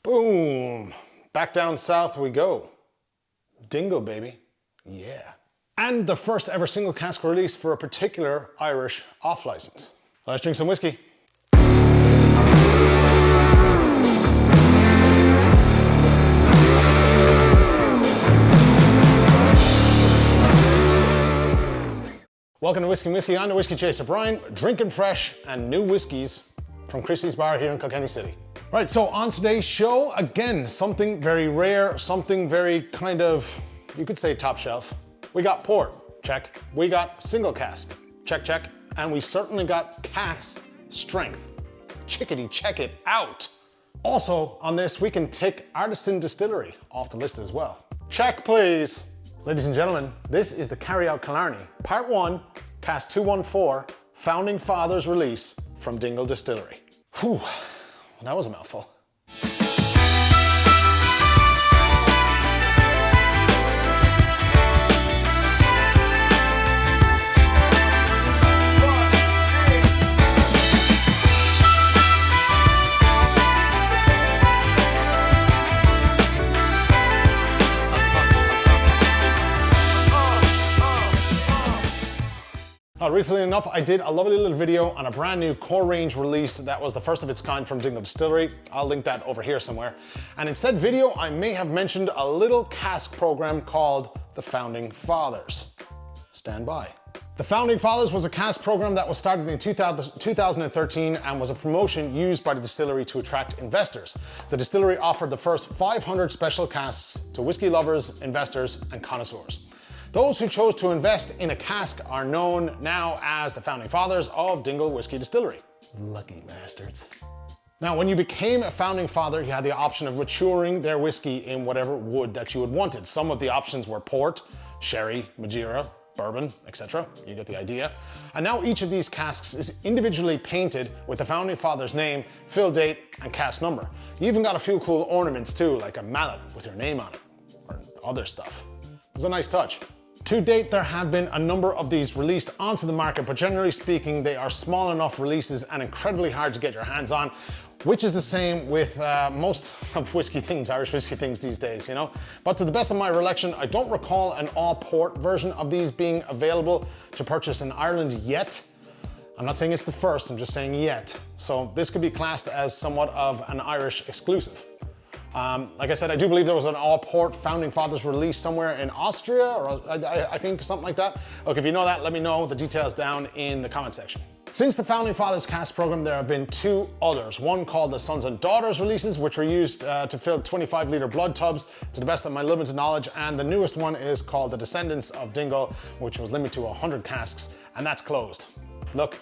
Boom. Back down south we go. Dingle, baby. Yeah. And the first ever single cask release for a particular Irish off-license. Let's drink some whiskey. Welcome to Whisky and Whisky. I'm the Whiskey Chaser Brian, drinking fresh and new whiskies from Christy's bar here in Kilkenny City. Right, so on today's show, again, something very rare, something very kind of, you could say top shelf. We got port, check. We got single cask, check, check. And we certainly got cask strength. Chickadee, check it out. Also on this, we can tick artisan distillery off the list as well. Check, please. Ladies and gentlemen, this is the Carry Out Killarney, Part 1, Cask 214, Founding Fathers release from Dingle Distillery. Whew, that was a mouthful. Recently enough, I did a lovely little video on a brand new core range release that was the first of its kind from Dingle Distillery. I'll link that over here somewhere. And in said video, I may have mentioned a little cask program called the Founding Fathers. Stand by. The Founding Fathers was a cask program that was started in 2013 and was a promotion used by the distillery to attract investors. The distillery offered the first 500 special casks to whiskey lovers, investors, and connoisseurs. Those who chose to invest in a cask are known now as the Founding Fathers of Dingle Whiskey Distillery. Lucky bastards. Now, when you became a Founding Father, you had the option of maturing their whiskey in whatever wood that you had wanted. Some of the options were port, sherry, Madeira, bourbon, etc. You get the idea. And now each of these casks is individually painted with the Founding Father's name, fill date, and cask number. You even got a few cool ornaments too, like a mallet with your name on it, or other stuff. It was a nice touch. To date, there have been a number of these released onto the market, but generally speaking, they are small enough releases and incredibly hard to get your hands on, which is the same with most of whiskey things, Irish whiskey things these days, you know? But to the best of my recollection, I don't recall an all-port version of these being available to purchase in Ireland yet. I'm not saying it's the first, I'm just saying yet. So this could be classed as somewhat of an Irish exclusive. Like I said, I do believe there was an all-port Founding Fathers release somewhere in Austria, or I think something like that. Look, if you know that, let me know the details down in the comment section. Since the Founding Fathers cask program, there have been two others. One called the Sons and Daughters releases, which were used to fill 25-litre blood tubs, to the best of my limited knowledge. And the newest one is called the Descendants of Dingle, which was limited to 100 casks, and that's closed. Look,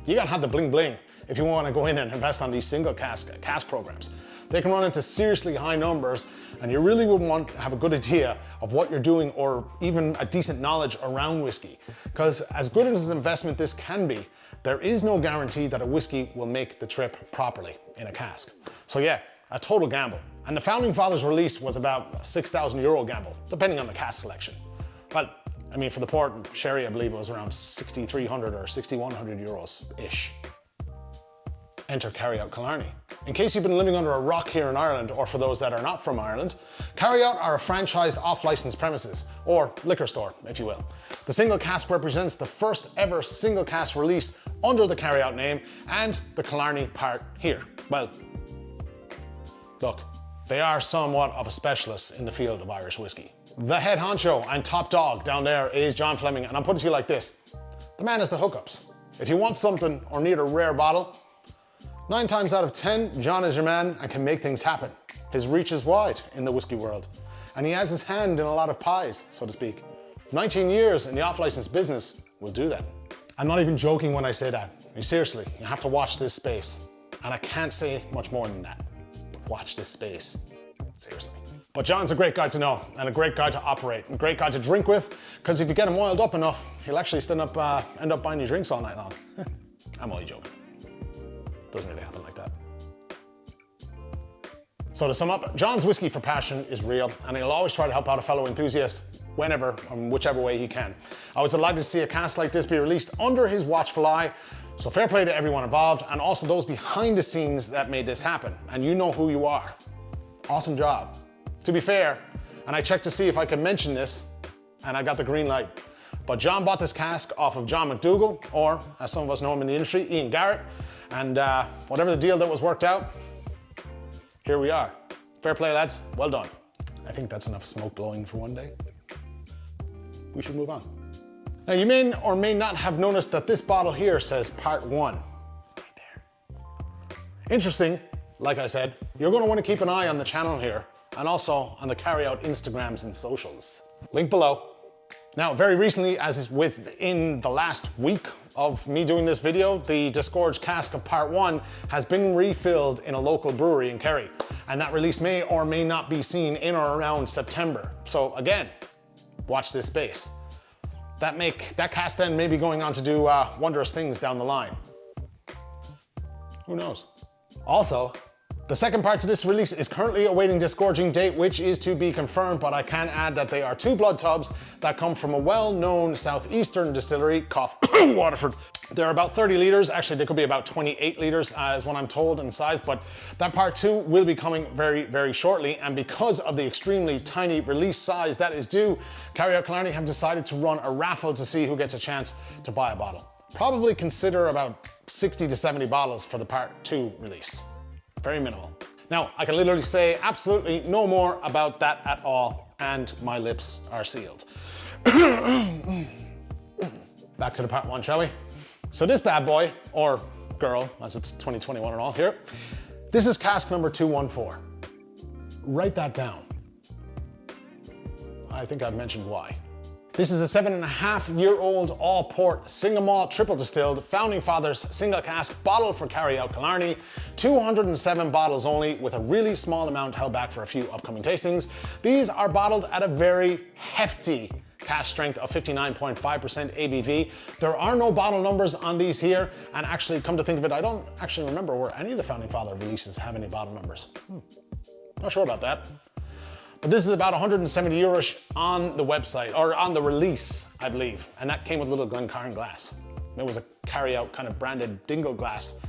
you gotta have the bling bling if you wanna go in and invest on these single cask programs. They can run into seriously high numbers, and you really would want to have a good idea of what you're doing, or even a decent knowledge around whiskey. Because as good as an investment this can be, there is no guarantee that a whiskey will make the trip properly in a cask. So yeah, a total gamble. And the Founding Fathers release was about a €6,000 gamble, depending on the cask selection. But I mean, for the port and sherry, I believe it was around 6,300 or 6,100 euros-ish. Enter Carry Out Killarney. In case you've been living under a rock here in Ireland, or for those that are not from Ireland, Carry Out are a franchised off-licensed premises, or liquor store, if you will. The single cask represents the first ever single cask release under the Carry Out name, and the Killarney part here. Well, look, they are somewhat of a specialist in the field of Irish whiskey. The head honcho and top dog down there is John Fleming, and I'm putting it to you like this. The man has the hookups. If you want something or need a rare bottle, 9 times out of 10, John is your man and can make things happen. His reach is wide in the whiskey world, and he has his hand in a lot of pies, so to speak. 19 years in the off-license business will do that. I'm not even joking when I say that. Seriously, you have to watch this space. And I can't say much more than that, but watch this space, seriously. But John's a great guy to know, and a great guy to operate, and a great guy to drink with, because if you get him oiled up enough, he'll actually end up buying you drinks all night long. I'm only joking. Doesn't really happen like that. So to sum up, John's whiskey for passion is real, and he'll always try to help out a fellow enthusiast whenever and whichever way he can. I was delighted to see a cask like this be released under his watchful eye, so fair play to everyone involved, and also those behind the scenes that made this happen. And you know who you are. Awesome job. To be fair, and I checked to see if I could mention this, and I got the green light. But John bought this cask off of John McDougall, or as some of us know him in the industry, Ian Garrett. And whatever the deal that was worked out, here we are. Fair play, lads. Well done. I think that's enough smoke blowing for one day. We should move on. Now, you may or may not have noticed that this bottle here says part 1. Right there. Interesting, like I said, you're going to want to keep an eye on the channel here and also on the Carryout Instagrams and socials. Link below. Now, very recently, as is within the last week of me doing this video, the disgorged cask of part 1 has been refilled in a local brewery in Kerry. And that release may or may not be seen in or around September. So again, watch this space. That cask then may be going on to do wondrous things down the line. Who knows? Also, the second part to this release is currently awaiting disgorging date, which is to be confirmed, but I can add that they are 2 blood tubs that come from a well-known southeastern distillery, Waterford. They're about 30 liters. Actually, they could be about 28 liters is what I'm told in size, but that part 2 will be coming very, very shortly. And because of the extremely tiny release size that is due, Carryout Killarney have decided to run a raffle to see who gets a chance to buy a bottle. Probably consider about 60 to 70 bottles for the part 2 release. Very minimal. Now, I can literally say absolutely no more about that at all, and my lips are sealed. Back to the part 1, shall we? So this bad boy, or girl, as it's 2021 and all here, this is cask number 214. Write that down. I think I've mentioned why. This is a 7.5-year-old all-port, single malt, triple distilled, Founding Fathers single cask bottle for Carryout Killarney. 207 bottles only, with a really small amount held back for a few upcoming tastings. These are bottled at a very hefty cask strength of 59.5% ABV. There are no bottle numbers on these here, and actually, come to think of it, I don't actually remember where any of the Founding Father releases have any bottle numbers. Not sure about that. But this is about 170 euros on the website, or on the release, I believe. And that came with a little Glencairn glass. There was a Carryout kind of branded DINGLE glass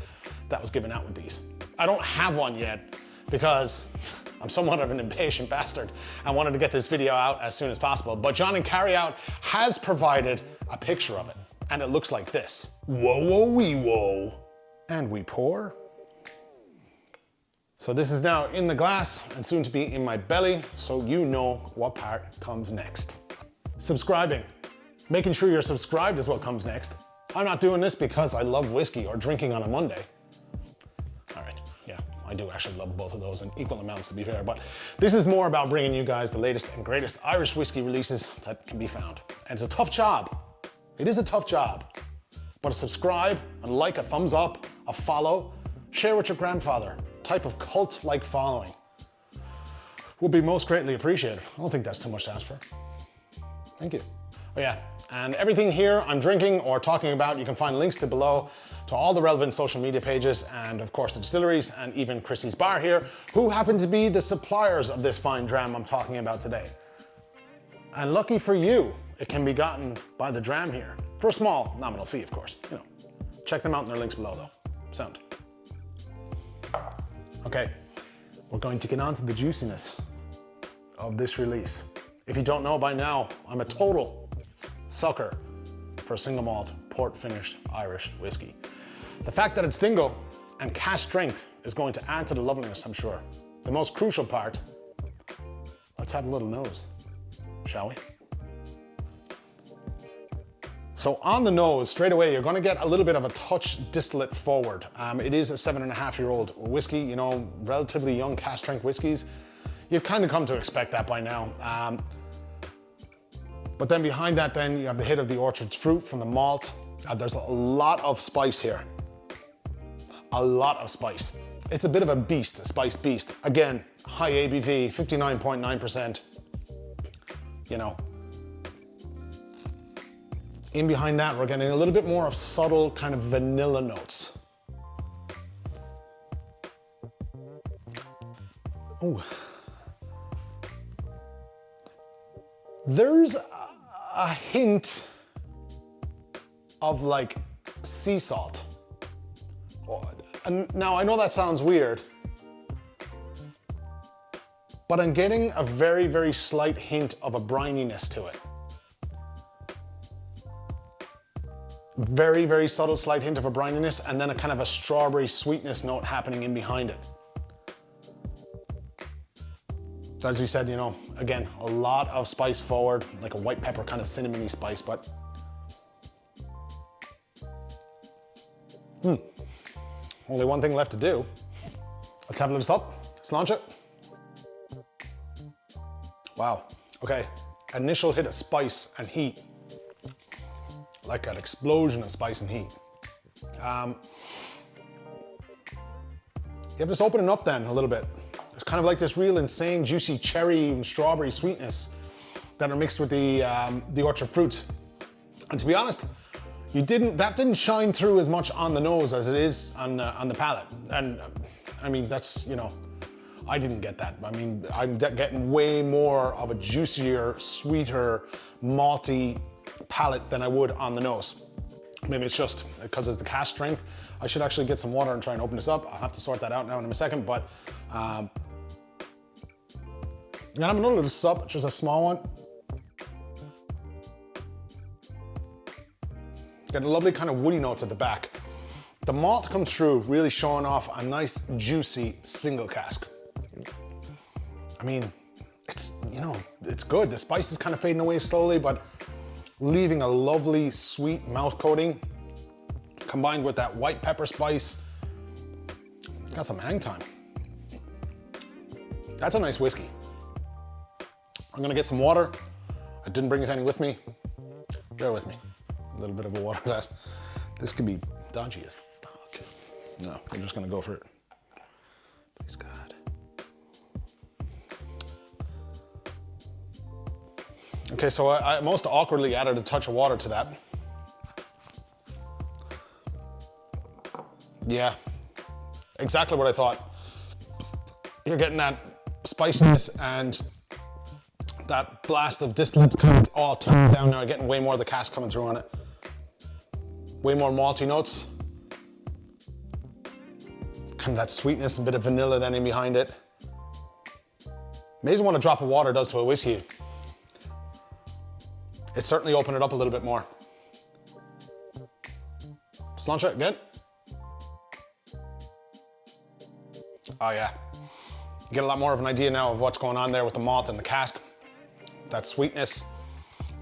that was given out with these. I don't have one yet because I'm somewhat of an impatient bastard. I wanted to get this video out as soon as possible, but John and Carryout has provided a picture of it, and it looks like this. Whoa, whoa, wee, whoa. And we pour. So this is now in the glass and soon to be in my belly, so you know what part comes next. Subscribing. Making sure you're subscribed is what comes next. I'm not doing this because I love whiskey or drinking on a Monday. All right, yeah, I do actually love both of those in equal amounts, to be fair, but this is more about bringing you guys the latest and greatest Irish whiskey releases that can be found. And it's a tough job. It is a tough job. But a subscribe, and like, a thumbs up, a follow, share with your grandfather, type of cult-like following would be most greatly appreciated. I don't think that's too much to ask for. Thank you. Oh yeah, and everything here I'm drinking or talking about, you can find links to below to all the relevant social media pages, and of course the distilleries, and even Christy's bar here, who happen to be the suppliers of this fine dram I'm talking about today. And lucky for you, it can be gotten by the dram here, for a small nominal fee, of course. You know, check them out in their links below though. Sound. Okay, we're going to get on to the juiciness of this release. If you don't know by now, I'm a total sucker for single malt, port finished Irish whiskey. The fact that it's DINGLE and cask strength is going to add to the loveliness, I'm sure. The most crucial part, let's have a little nose, shall we? So on the nose, straight away, you're gonna get a little bit of a touch distillate forward. It is a 7.5-year-old whiskey, you know, relatively young cask strength whiskeys. You've kind of come to expect that by now. But then behind that, then you have the hit of the orchard's fruit from the malt. There's a lot of spice here. A lot of spice. It's a bit of a beast, a spice beast. Again, high ABV, 59.9%. You know, in behind that, we're getting a little bit more of subtle kind of vanilla notes. Ooh. There's a hint of like sea salt. And now I know that sounds weird, but I'm getting a very, very slight hint of a brininess to it. Very, very subtle slight hint of a brininess, and then a kind of a strawberry sweetness note happening in behind it. As we said, you know, again, a lot of spice forward, like a white pepper kind of cinnamony spice, but only one thing left to do. Let's have a little up. Sláinte. Wow, okay. Initial hit of spice and heat. Like an explosion of spice and heat. You have this opening up then a little bit. It's kind of like this real insane juicy cherry and strawberry sweetness that are mixed with the orchard fruits. And to be honest, that didn't shine through as much on the nose as it is on the palate. And I mean, that's, you know, I didn't get that. I mean, I'm getting way more of a juicier, sweeter, malty palate than I would on the nose. Maybe it's just because it's the cask strength. I should actually get some water and try and open this up. I'll have to sort that out now in a second, but I'm another little sup, just a small one. Got a lovely kind of woody notes at the back. The malt comes through, really showing off a nice, juicy single cask. I mean, it's, you know, it's good. The spice is kind of fading away slowly, but leaving a lovely, sweet mouth coating, combined with that white pepper spice. Got some hang time. That's a nice whiskey. I'm gonna get some water. I didn't bring any with me. Bear with me. A little bit of a water glass. This could be dodgy as fuck. No, we're just gonna go for it. Please God. Okay, so I most awkwardly added a touch of water to that. Yeah, exactly what I thought. You're getting that spiciness and that blast of distillate coming all toned down now. You're getting way more of the cask coming through on it. Way more malty notes. Kind of that sweetness, a bit of vanilla then in behind it. Amazing what a drop of water does to a whiskey. It certainly opened it up a little bit more. Sláinte again. Oh yeah. You get a lot more of an idea now of what's going on there with the malt and the cask. That sweetness,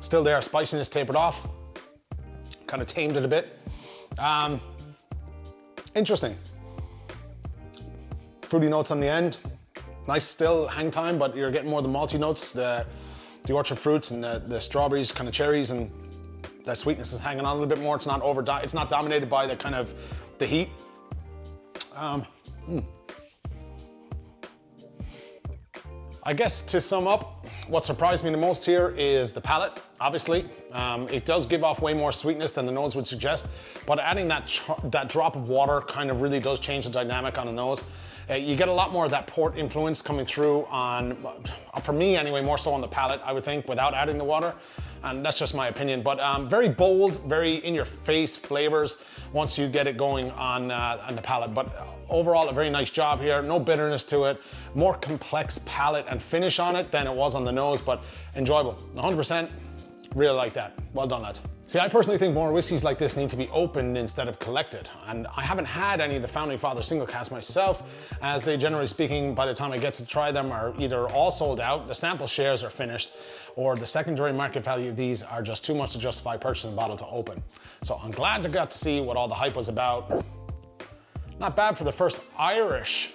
still there, spiciness tapered off. Kind of tamed it a bit. Interesting. Fruity notes on the end. Nice still hang time, but you're getting more of the malty notes, the orchard fruits and the strawberries, kind of cherries, and that sweetness is hanging on a little bit more. It's not dominated by the kind of the heat. I guess to sum up, what surprised me the most here is the palate, obviously. It does give off way more sweetness than the nose would suggest, but adding that drop of water kind of really does change the dynamic on the nose. You get a lot more of that port influence coming through on, for me anyway, more so on the palate, I would think, without adding the water. And that's just my opinion, but very bold, very in-your-face flavors once you get it going on the palate. But overall, a very nice job here. No bitterness to it. More complex palate and finish on it than it was on the nose, but enjoyable. 100%. Really like that. Well done, lads. See, I personally think more whiskeys like this need to be opened instead of collected. And I haven't had any of the Founding Father single casks myself, as they, generally speaking, by the time I get to try them, are either all sold out, the sample shares are finished, or the secondary market value of these are just too much to justify purchasing a bottle to open. So I'm glad to get to see what all the hype was about. Not bad for the first Irish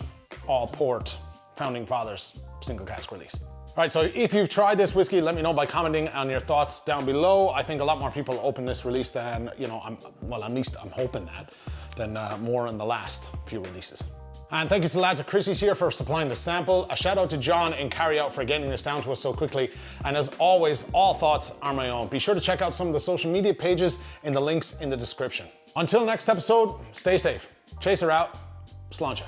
all port Founding Fathers single cask release. All right, so if you've tried this whiskey, let me know by commenting on your thoughts down below. I think a lot more people open this release than, you know, at least I'm hoping that, than more in the last few releases. And thank you to the lads at Christy's here for supplying the sample. A shout out to John and Carry Out for getting this down to us so quickly. And as always, all thoughts are my own. Be sure to check out some of the social media pages in the links in the description. Until next episode, stay safe. Chaser out. Sláinte.